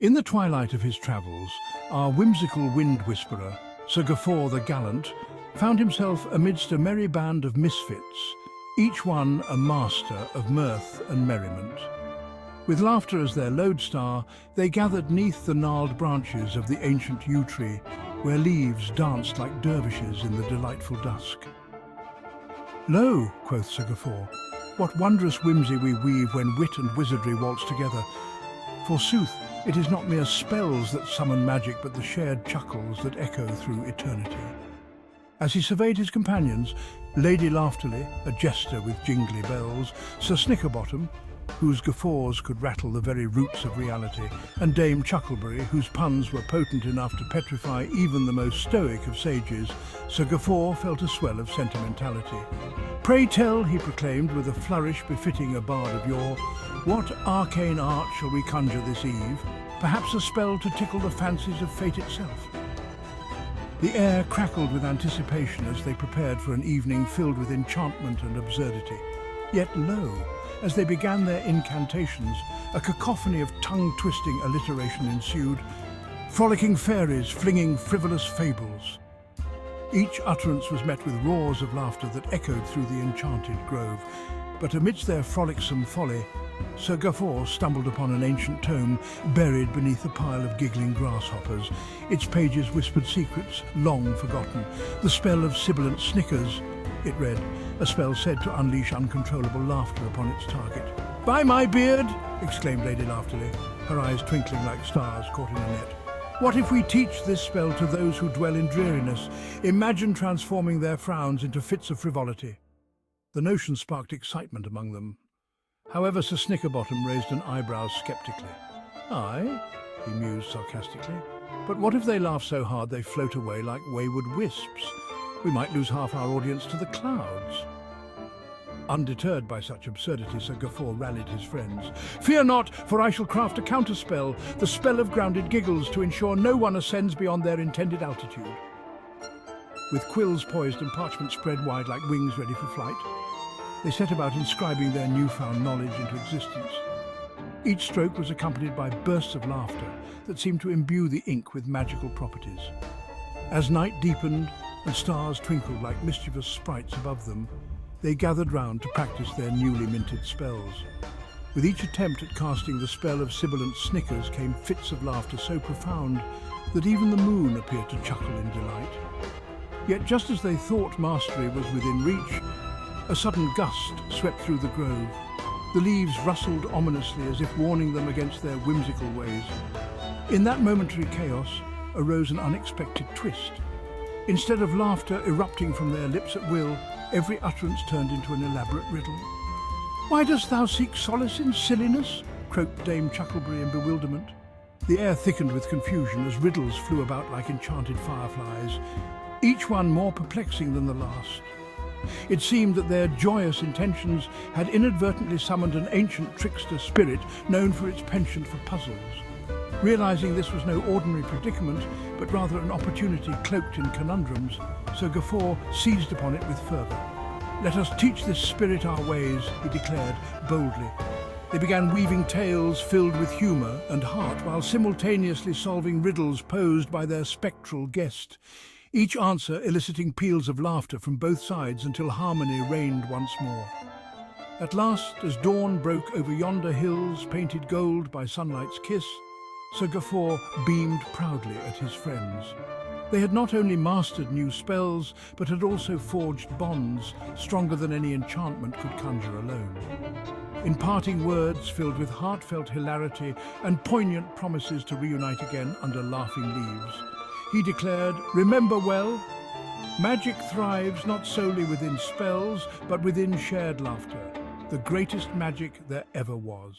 In the twilight of his travels, our whimsical wind whisperer, Sir Gaffer the Gallant, found himself amidst a merry band of misfits, each one a master of mirth and merriment. With laughter as their lodestar, they gathered neath the gnarled branches of the ancient yew tree, where leaves danced like dervishes in the delightful dusk. "Lo," quoth Sir Gaffer, "what wondrous whimsy we weave when wit and wizardry waltz together. Forsooth, it is not mere spells that summon magic, but the shared chuckles that echo through eternity." As he surveyed his companions, Lady Laughterly, a jester with jingly bells, Sir Snickerbottom, whose guffaws could rattle the very roots of reality, and Dame Chuckleberry, whose puns were potent enough to petrify even the most stoic of sages, Sir Gaffer felt a swell of sentimentality. "Pray tell," he proclaimed with a flourish befitting a bard of yore, "what arcane art shall we conjure this eve? Perhaps a spell to tickle the fancies of fate itself." The air crackled with anticipation as they prepared for an evening filled with enchantment and absurdity. Yet lo, as they began their incantations, a cacophony of tongue-twisting alliteration ensued, frolicking fairies flinging frivolous fables. Each utterance was met with roars of laughter that echoed through the enchanted grove. But amidst their frolicsome folly, Sir Gaffer stumbled upon an ancient tome buried beneath a pile of giggling grasshoppers. Its pages whispered secrets long forgotten. The spell of sibilant snickers, it read, a spell said to unleash uncontrollable laughter upon its target. "By my beard!" exclaimed Lady Laughterly, her eyes twinkling like stars caught in a net. "What if we teach this spell to those who dwell in dreariness? Imagine transforming their frowns into fits of frivolity." The notion sparked excitement among them. However, Sir Snickerbottom raised an eyebrow sceptically. "Aye," he mused sarcastically, "but what if they laugh so hard they float away like wayward wisps? We might lose half our audience to the clouds." Undeterred by such absurdity, Sir Gaffer rallied his friends. "Fear not, for I shall craft a counterspell, the spell of grounded giggles, to ensure no one ascends beyond their intended altitude." With quills poised and parchment spread wide like wings ready for flight, they set about inscribing their newfound knowledge into existence. Each stroke was accompanied by bursts of laughter that seemed to imbue the ink with magical properties. As night deepened and stars twinkled like mischievous sprites above them, they gathered round to practice their newly minted spells. With each attempt at casting the spell of sibilant snickers came fits of laughter so profound that even the moon appeared to chuckle in delight. Yet just as they thought mastery was within reach, a sudden gust swept through the grove. The leaves rustled ominously as if warning them against their whimsical ways. In that momentary chaos arose an unexpected twist. Instead of laughter erupting from their lips at will, every utterance turned into an elaborate riddle. "Why dost thou seek solace in silliness?" croaked Dame Chuckleberry in bewilderment. The air thickened with confusion as riddles flew about like enchanted fireflies, each one more perplexing than the last. It seemed that their joyous intentions had inadvertently summoned an ancient trickster spirit known for its penchant for puzzles. Realizing this was no ordinary predicament, but rather an opportunity cloaked in conundrums, Sir Gaffer seized upon it with fervour. "Let us teach this spirit our ways," he declared boldly. They began weaving tales filled with humour and heart, while simultaneously solving riddles posed by their spectral guest, each answer eliciting peals of laughter from both sides until harmony reigned once more. At last, as dawn broke over yonder hills painted gold by sunlight's kiss, Sir Gaffer beamed proudly at his friends. They had not only mastered new spells, but had also forged bonds stronger than any enchantment could conjure alone. In parting words filled with heartfelt hilarity and poignant promises to reunite again under laughing leaves, he declared, "Remember well, magic thrives not solely within spells, but within shared laughter, the greatest magic there ever was."